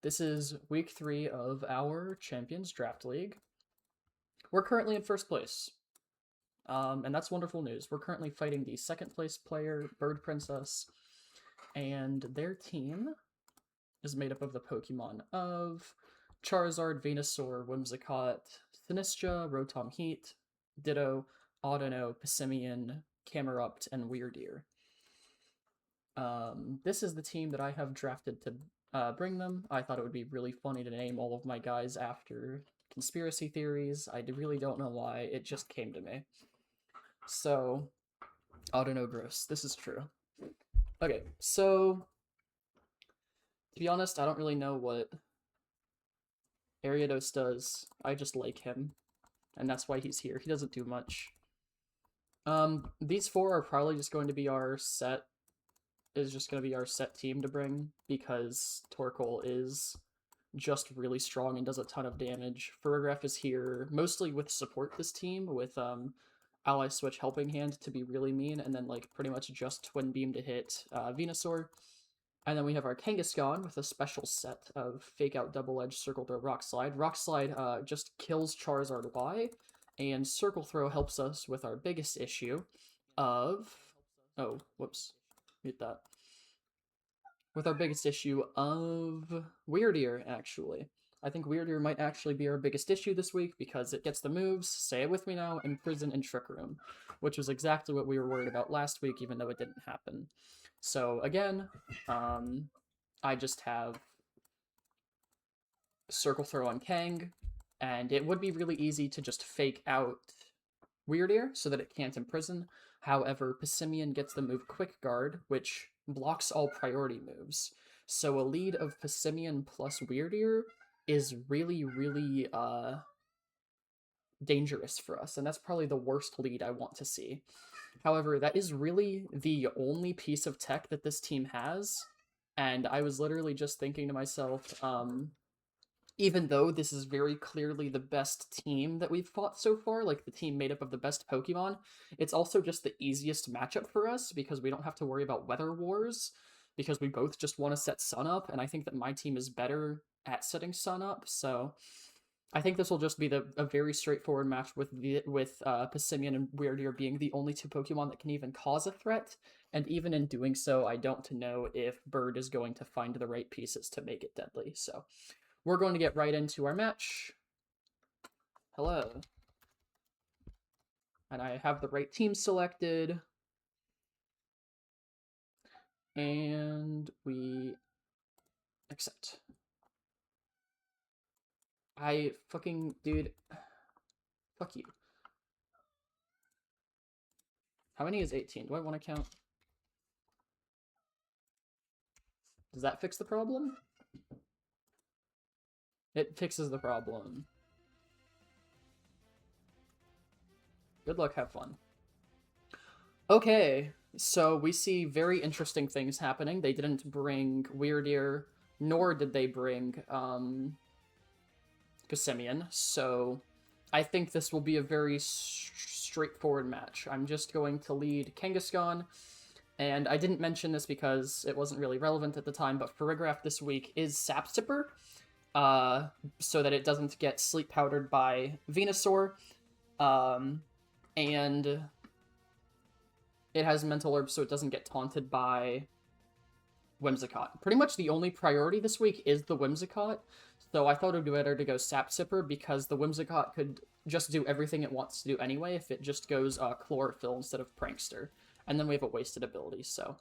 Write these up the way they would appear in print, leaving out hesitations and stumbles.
This is week 3 of our Champions Draft League. We're currently in first place, and that's wonderful news. We're currently fighting the second place player, Bird Princess, and their team is made up of the Pokemon of Charizard, Venusaur, Whimsicott, Sinistra, Rotom Heat, Ditto, Audino, Passimian, Camerupt, and Weirdeer. This is the team that I have drafted to bring them. I thought it would be really funny to name all of my guys after conspiracy theories. I really don't know why. It just came to me. So, Audino Gross. This is true. Okay, so to be honest, I don't really know what Ariados does. I just like him, and that's why he's here. He doesn't do much. These four are probably just going to be our set team to bring because Torkoal is just really strong and does a ton of damage. Farigiraf is here mostly with support this team with Ally Switch Helping Hand to be really mean, and then like pretty much just Twin Beam to hit Venusaur. And then we have our Kangaskhan with a special set of Fake Out, Double Edge, Circle Throw, Rock Slide. Rock Slide just kills Charizard Y, and Circle Throw helps us with our biggest issue of... Oh, whoops. Mute that. With our biggest issue of Weirdeer, actually. I think Weirdeer might actually be our biggest issue this week because it gets the moves, say it with me now, Imprison and Trick Room, which was exactly what we were worried about last week, even though it didn't happen. So again, I just have Circle Throw on Kang, and it would be really easy to just fake out Weirdeer so that it can't imprison. However, Passimian gets the move Quick Guard, which blocks all priority moves. So a lead of Passimian plus Weirdeer is really, really dangerous for us, and that's probably the worst lead I want to see. However, that is really the only piece of tech that this team has, and I was literally just thinking to myself, even though this is very clearly the best team that we've fought so far, like the team made up of the best Pokemon, it's also just the easiest matchup for us because we don't have to worry about weather wars, because we both just want to set Sun up, and I think that my team is better at setting Sun up, so I think this will just be a very straightforward match with Passimian and Weirdeer being the only two Pokemon that can even cause a threat, and even in doing so, I don't know if Bird is going to find the right pieces to make it deadly. So we're going to get right into our match. Hello. And I have the right team selected. And we accept. Dude. Fuck you. How many is 18? Do I want to count? Does that fix the problem? It fixes the problem. Good luck, have fun. Okay, so we see very interesting things happening. They didn't bring Weirdeer, nor did they bring Passimian, so I think this will be a very straightforward match. I'm just going to lead Kangaskhan, and I didn't mention this because it wasn't really relevant at the time, but Farigiraf this week is Sap Sipper, so that it doesn't get sleep powdered by Venusaur, and it has Mental Herb so it doesn't get taunted by Whimsicott. Pretty much the only priority this week is the Whimsicott, so I thought it would be better to go Sap Sipper because the Whimsicott could just do everything it wants to do anyway if it just goes Chlorophyll instead of Prankster. And then we have a wasted ability, so.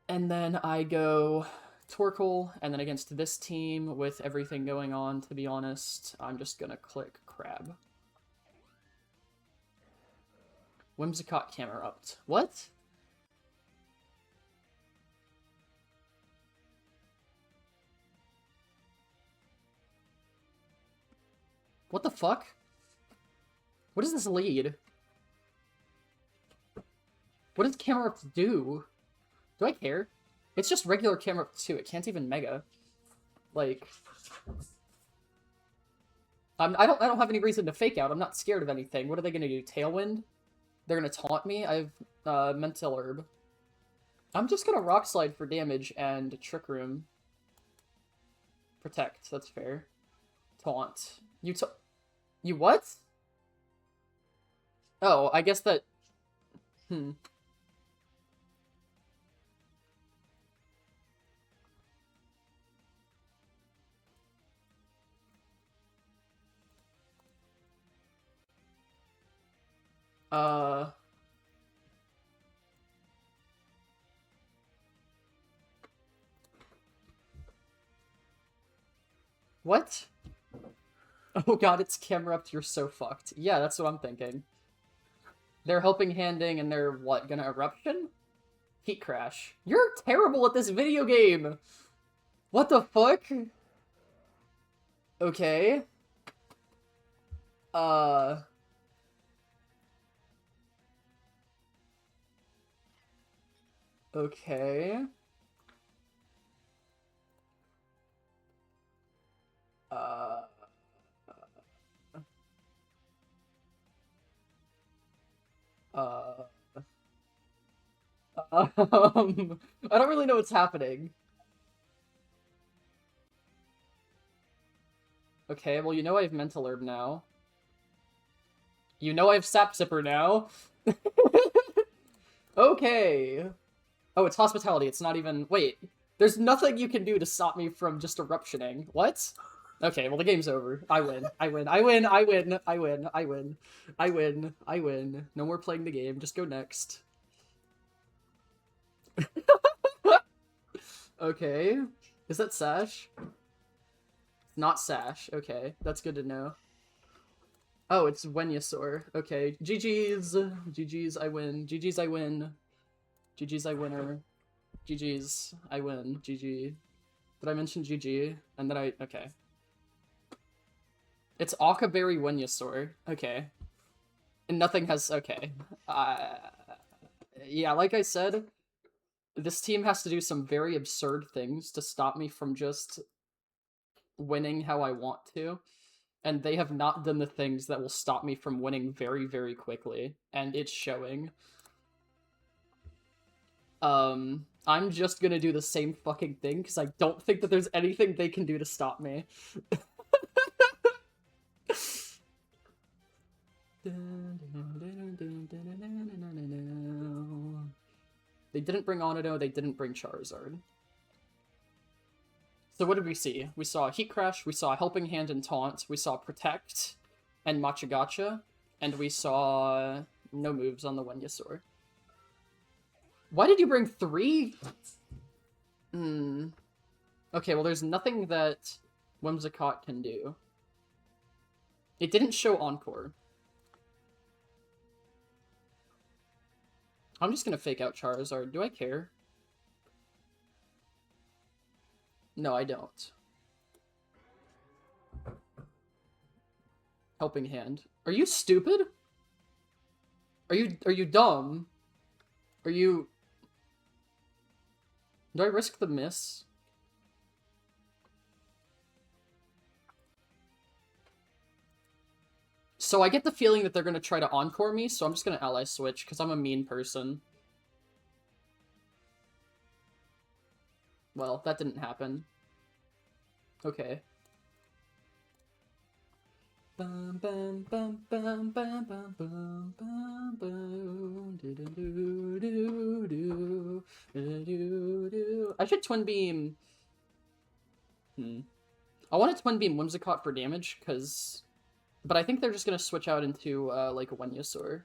And then I go Torkoal, and then against this team with everything going on, to be honest, I'm just gonna click Crab. Whimsicott Camerupt. What? What the fuck? What does this lead? What does Camerupt do? Do I care? It's just regular Camerupt too. It can't even Mega. Like, I don't have any reason to fake out. I'm not scared of anything. What are they gonna do? Tailwind? They're gonna taunt me? I have Mental Herb. I'm just gonna Rock Slide for damage and Trick Room. Protect, that's fair. Taunt. You what? Oh, I guess that... Hmm. Uh... What? Oh god, it's camera up, you're so fucked. Yeah, that's what I'm thinking. They're helping handing and they're, what, gonna eruption? Heat crash. You're terrible at this video game! What the fuck? Okay. Uh... Okay. Uh... Uh... I don't really know what's happening. Okay, well, you know I have Mental Herb now. You know I have Sap Zipper now. Okay. Oh, it's Hospitality. It's not even... Wait. There's nothing you can do to stop me from just eruptioning. What? Okay, well, the game's over. I win. I win. I win. I win. I win. I win. I win. I win. No more playing the game. Just go next. Okay. Is that Sash? Not Sash. Okay, that's good to know. Oh, it's Venusaur. Okay, GG's. GG's, I win. GG's, I win. GG's, I winner. GG's, I win. GG. Did I mention GG? And then okay. It's Okaberry Venusaur. Okay. And nothing has... Okay. Yeah, like I said, this team has to do some very absurd things to stop me from just winning how I want to. And they have not done the things that will stop me from winning very, very quickly. And it's showing. I'm just gonna do the same fucking thing, because I don't think that there's anything they can do to stop me. They didn't bring Onito, they didn't bring Charizard. So what did we see? We saw Heat Crash, we saw Helping Hand and Taunt, we saw Protect and Machagacha, and we saw no moves on the Venusaur. Why did you bring 3? Okay, well there's nothing that Whimsicott can do. It didn't show Encore. I'm just gonna fake out Charizard. Do I care? No, I don't. Helping Hand. Are you stupid? Are you dumb? Are you... Do I risk the miss? So I get the feeling that they're gonna try to Encore me, so I'm just gonna Ally Switch, because I'm a mean person. Well, that didn't happen. Okay. Bum, bum, bum, bum, bum, bum, bum, bum, bum, do, do, do, do, do, do, do, do. I should Twin Beam... I want to Twin Beam Whimsicott for damage, because... But I think they're just gonna switch out into, like, a Venusaur.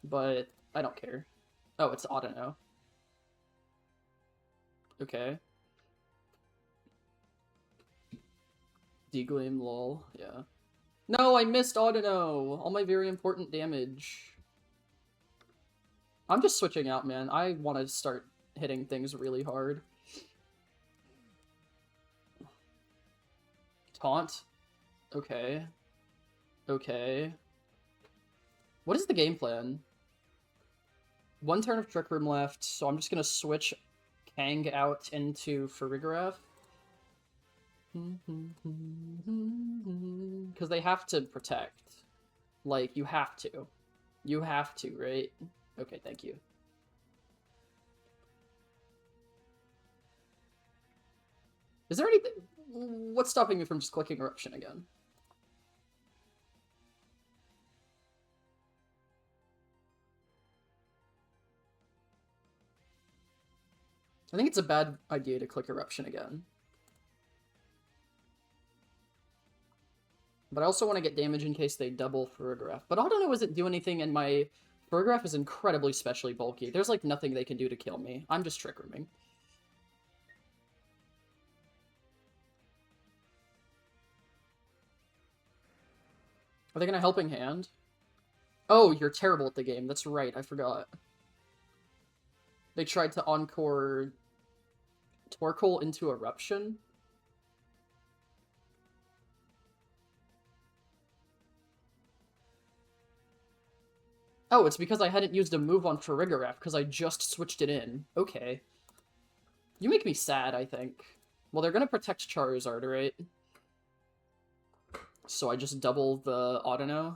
But I don't care. Oh, it's Audino. Okay. Degleam, lol, yeah. No, I missed Audino! All my very important damage. I'm just switching out, man. I want to start hitting things really hard. Taunt? Okay. Okay. What is the game plan? One turn of Trick Room left, so I'm just gonna switch Kang out into Farigiraf. Because they have to protect. Like, you have to. You have to, right? Okay, thank you. Is there anything... What's stopping me from just clicking Eruption again? I think it's a bad idea to click Eruption again. But I also want to get damage in case they double Ferrograph. But Audino doesn't do anything, and my Ferrograph is incredibly specially bulky. There's like nothing they can do to kill me. I'm just Trick Rooming. Are they gonna Helping Hand? Oh, you're terrible at the game. That's right, I forgot. They tried to Encore Torkoal into Eruption. Oh, it's because I hadn't used a move on Farigiraf because I just switched it in. Okay. You make me sad, I think. Well, they're gonna protect Charizard, right? So I just double the Audino.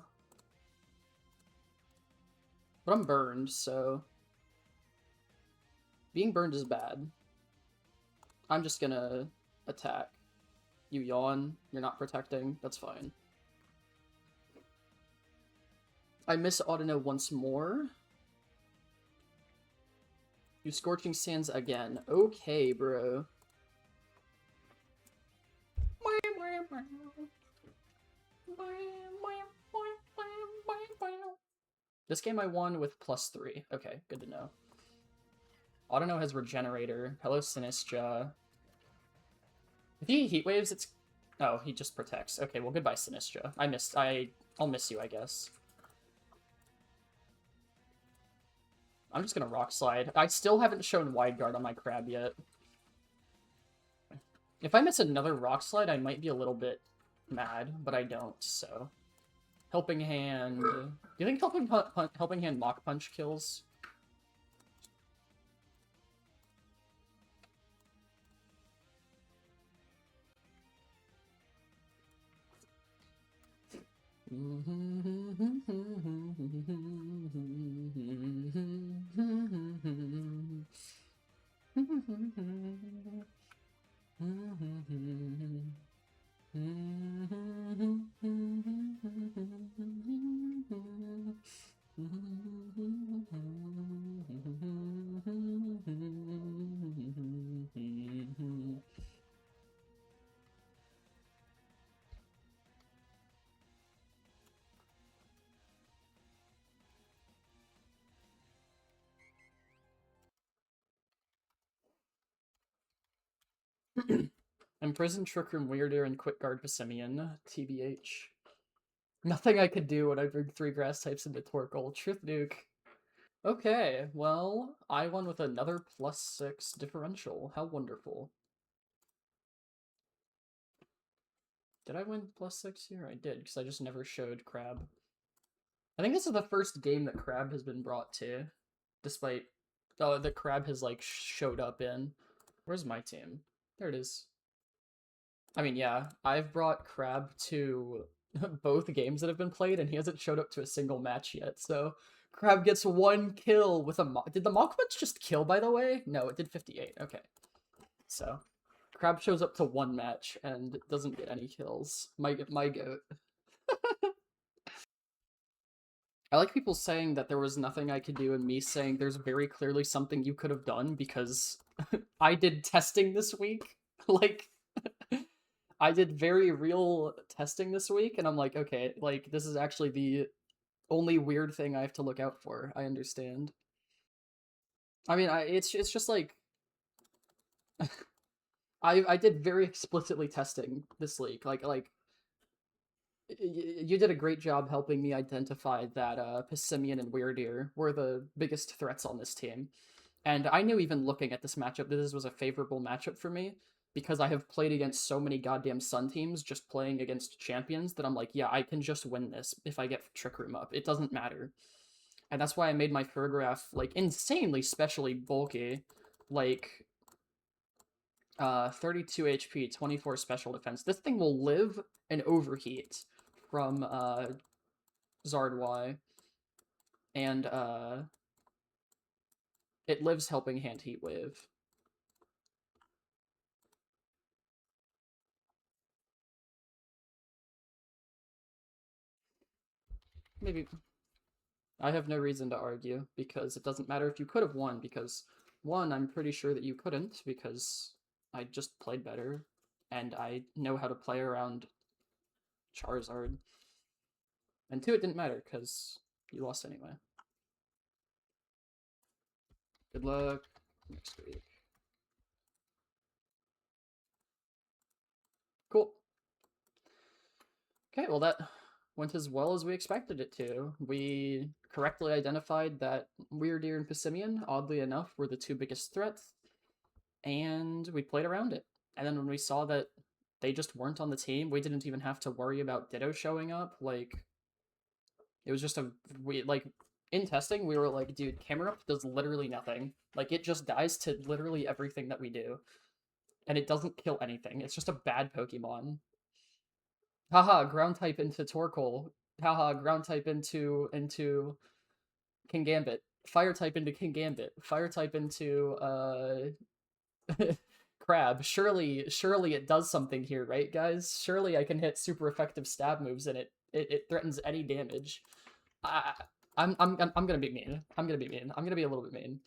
But I'm burned, so... Being burned is bad. I'm just gonna attack. You yawn, you're not protecting, that's fine. I miss Audino once more. You Scorching Sands again. Okay, bro. This game I won with +3. Okay, good to know. Audino has Regenerator. Hello, Sinistra. If he Heat Waves, it's... Oh, he just protects. Okay, well, goodbye, Sinistra. I'll miss you, I guess. I'm just gonna Rock Slide. I still haven't shown Wide Guard on my Crab yet. If I miss another Rock Slide, I might be a little bit mad, but I don't, so... Helping Hand... Do you think Helping Hand Mach Punch kills? Imprison, Trick Room, Weirder, and Quick Guard Passimian. TBH. Nothing I could do when I bring 3 grass types into Torkoal. Truth Nuke. Okay, well, I won with another +6 differential. How wonderful. Did I win +6 here? I did, because I just never showed Crab. I think this is the first game that Crab has been brought to, despite... Oh, that Crab has, like, showed up in. Where's my team? There it is. I mean, yeah, I've brought Crab to both games that have been played, and he hasn't showed up to a single match yet, so... Crab gets 1 kill with a... Did the Mach Punch just kill, by the way? No, it did 58. Okay. So, Crab shows up to 1 match and doesn't get any kills. My goat. I like people saying that there was nothing I could do, and me saying there's very clearly something you could have done, because I did testing this week. Like, I did very real testing this week, and I'm like, okay, like, this is actually the only weird thing I have to look out for. I understand. I mean, it's just like... I did very explicitly testing this leak. Like, you did a great job helping me identify that Passimian and Weirdeer were the biggest threats on this team. And I knew even looking at this matchup that this was a favorable matchup for me, because I have played against so many goddamn Sun teams just playing against champions that I'm like, yeah, I can just win this if I get Trick Room up. It doesn't matter. And that's why I made my Farigiraf, like, insanely specially bulky. Like, 32 HP, 24 special defense. This thing will live and overheat from Zardwai, and it lives Helping Hand Heat Wave. maybe. I have no reason to argue, because it doesn't matter if you could have won, because one, I'm pretty sure that you couldn't, because I just played better, and I know how to play around Charizard. And two, it didn't matter, because you lost anyway. Good luck next week. Cool. Okay, well that went as well as we expected it to. We correctly identified that Wyrdeer and Passimian, oddly enough, were the two biggest threats, and we played around it. And then when we saw that they just weren't on the team, we didn't even have to worry about Ditto showing up. Like, it was just in testing, we were like, dude, Camerupt does literally nothing. Like, it just dies to literally everything that we do. And it doesn't kill anything. It's just a bad Pokemon. Haha, ground type into Torkoal. Haha, ground type into Kingambit. Fire type into Kingambit. Fire type into Crab. Surely it does something here, right, guys? Surely I can hit super effective stab moves and it threatens any damage. I'm gonna be mean. I'm gonna be mean. I'm gonna be a little bit mean.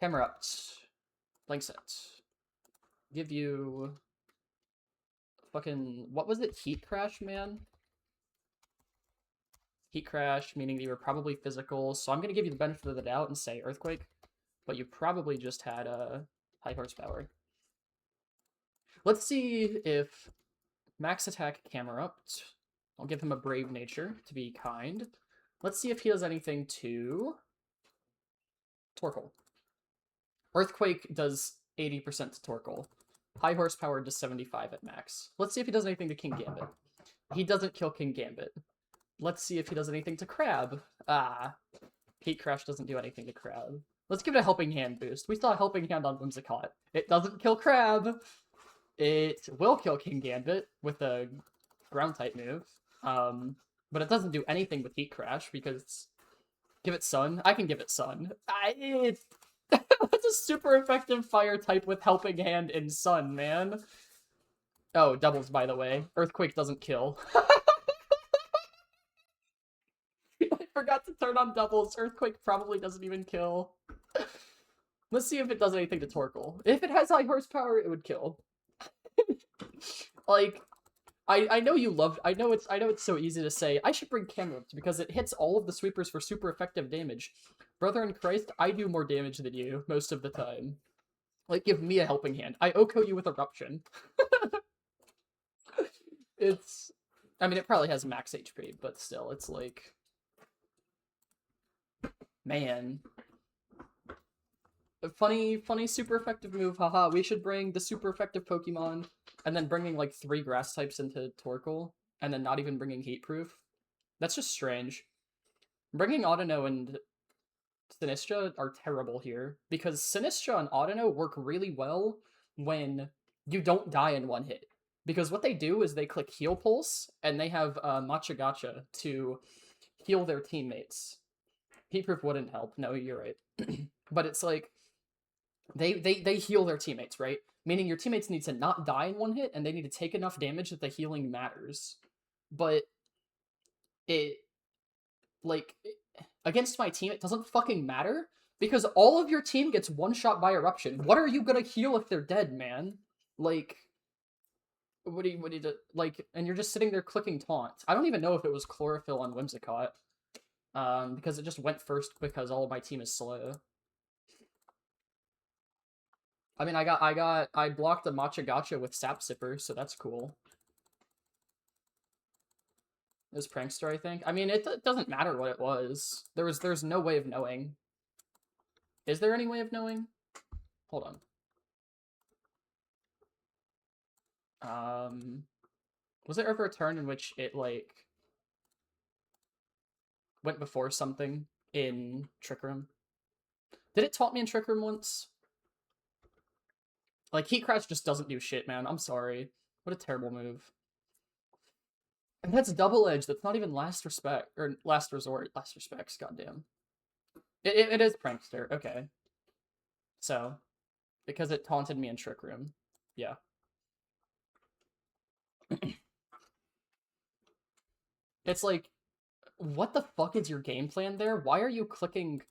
Camerupt. Blank set. Give you fucking, what was it? Heat Crash, man? Heat Crash, meaning that you were probably physical, so I'm gonna give you the benefit of the doubt and say Earthquake, but you probably just had a high horsepower. Let's see if max attack Camerupt. I'll give him a brave nature to be kind. Let's see if he does anything to Torkoal. Earthquake does 80% to Torkoal. High horsepower does 75 at max. Let's see if he does anything to Kingambit. He doesn't kill Kingambit. Let's see if he does anything to Crab. Heat Crash doesn't do anything to Crab. Let's give it a Helping Hand boost. We saw a Helping Hand on Whimsicott. It doesn't kill Crab. It will kill Kingambit with a ground type move. But it doesn't do anything with Heat Crash because give it Sun. I can give it Sun. It's a super effective fire type with Helping Hand and Sun, man. Oh, doubles, by the way. Earthquake doesn't kill. I forgot to turn on doubles. Earthquake probably doesn't even kill. Let's see if it does anything to Torkoal. If it has high horsepower, it would kill. Like, I know you love. I know it's so easy to say I should bring Camerupt because it hits all of the sweepers for super effective damage. Brother in Christ, I do more damage than you most of the time. Like, give me a Helping Hand. I OHKO you with Eruption. It's, I mean, it probably has max HP, but still, it's like, man. A funny super effective move, haha. We should bring the super effective Pokemon, and then bringing like 3 grass types into Torkoal, and then not even bringing Heat Proof. That's just strange. Bringing Audino and Sinistra are terrible here, because Sinistra and Audino work really well when you don't die in one hit. Because what they do is they click Heal Pulse, and they have Machagacha to heal their teammates. Heat Proof wouldn't help. No, you're right. But it's like, they heal their teammates, right? Meaning your teammates need to not die in one hit, and they need to take enough damage that the healing matters. But it, like, against my team, it doesn't fucking matter, because all of your team gets one shot by Eruption. What are you gonna heal if they're dead, man? Like, what do you do? Like, and you're just sitting there clicking Taunt. I don't even know if it was Chlorophyll on Whimsicott. Because it just went first because all of my team is slow. I mean, I blocked the Machagacha with Sap Sipper, so that's cool. It was Prankster, I think. I mean, it doesn't matter what it was. There's no way of knowing. Is there any way of knowing? Hold on. Was there ever a turn in which it, like, went before something in Trick Room? Did it taunt me in Trick Room once? Like, Heat Crash just doesn't do shit, man. I'm sorry. What a terrible move. And that's Double Edge. That's not even Last Respect. Or Last Resort. Last Respects, goddamn. It is Prankster. Okay. So, because it taunted me in Trick Room. Yeah. It's like, what the fuck is your game plan there? Why are you clicking?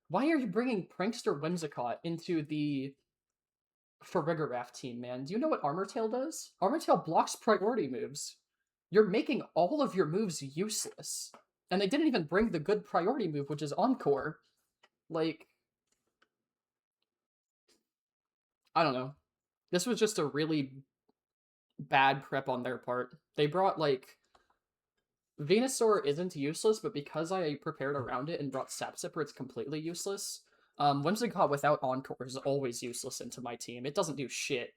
Why are you bringing Prankster Whimsicott into the Farigiraf team, man? Do you know what Armortail does? Armortail blocks priority moves. You're making all of your moves useless. And they didn't even bring the good priority move, which is Encore. Like, I don't know. This was just a really bad prep on their part. They brought, like, Venusaur isn't useless, but because I prepared around it and brought Sapsipper, it's completely useless. Whimsicott without Encore is always useless into my team. It doesn't do shit.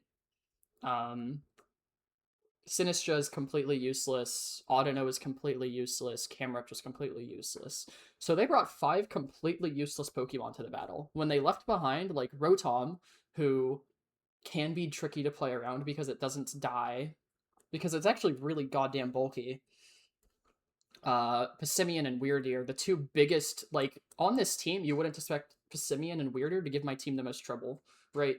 Sinistra is completely useless. Audino is completely useless. Camerupt is completely useless. So they brought 5 completely useless Pokemon to the battle. When they left behind, like, Rotom, who can be tricky to play around because it doesn't die, because it's actually really goddamn bulky. Passimian and Weirdeer, the 2 biggest, like, on this team, you wouldn't expect Passimian and Weirdeer to give my team the most trouble, right?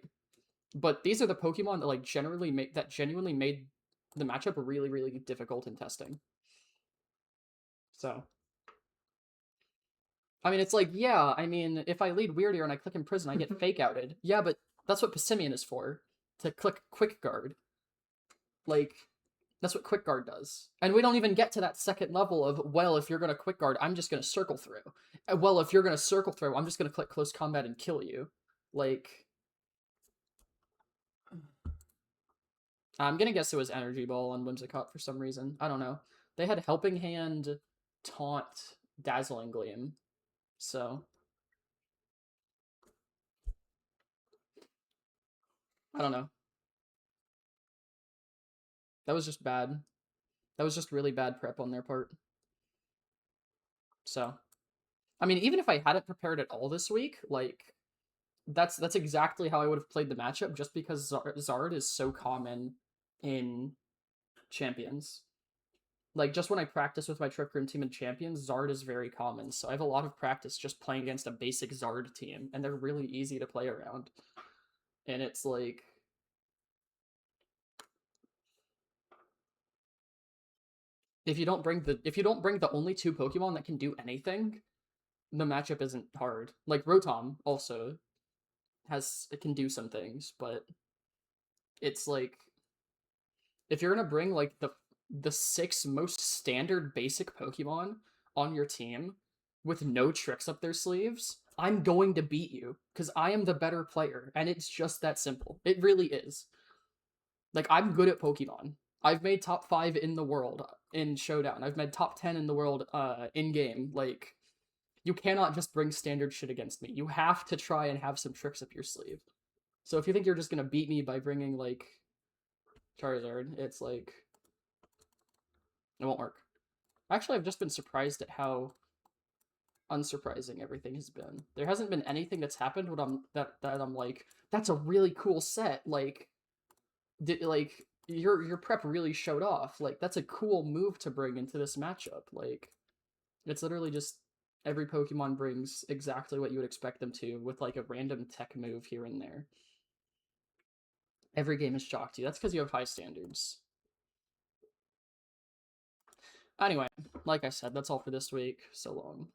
But these are the Pokemon that, like, genuinely made the matchup really, really difficult in testing. So, I mean, it's like, yeah, I mean, if I lead Weirdeer and I click Imprison, I get Fake Outed. Yeah, but that's what Passimian is for, to click Quick Guard. Like, that's what Quick Guard does. And we don't even get to that second level of, well, if you're going to Quick Guard, I'm just going to Circle Throw. Well, if you're going to Circle Throw, I'm just going to click Close Combat and kill you. Like, I'm going to guess it was Energy Ball on Whimsicott for some reason. I don't know. They had Helping Hand, Taunt, Dazzling Gleam. So, I don't know. That was just bad. That was just really bad prep on their part. So, I mean, even if I hadn't prepared at all this week, like, that's exactly how I would have played the matchup, just because Zard is so common in Champions. Like, just when I practice with my Trick Room team in Champions, Zard is very common, so I have a lot of practice just playing against a basic Zard team, and they're really easy to play around. And it's like, if you don't bring the only 2 Pokemon that can do anything, the matchup isn't hard. Like, Rotom also it can do some things, but it's like, if you're gonna bring, like, the 6 most standard basic Pokemon on your team with no tricks up their sleeves, I'm going to beat you because I am the better player, and it's just that simple. It really is. Like, I'm good at Pokemon. I've made top 5 in the world in Showdown. I've made top 10 in the world in game. Like, you cannot just bring standard shit against me. You have to try and have some tricks up your sleeve. So if you think you're just gonna beat me by bringing, like, Charizard, it's like, it won't work. Actually, I've just been surprised at how unsurprising everything has been. There hasn't been anything that's happened when I'm like, that's a really cool set. Like, your prep really showed off. Like, that's a cool move to bring into this matchup. Like, it's literally just every Pokemon brings exactly what you would expect them to, with, like, a random tech move here and there. Every game has shocked you. That's because you have high standards. Anyway, like I said, that's all for this week. So long.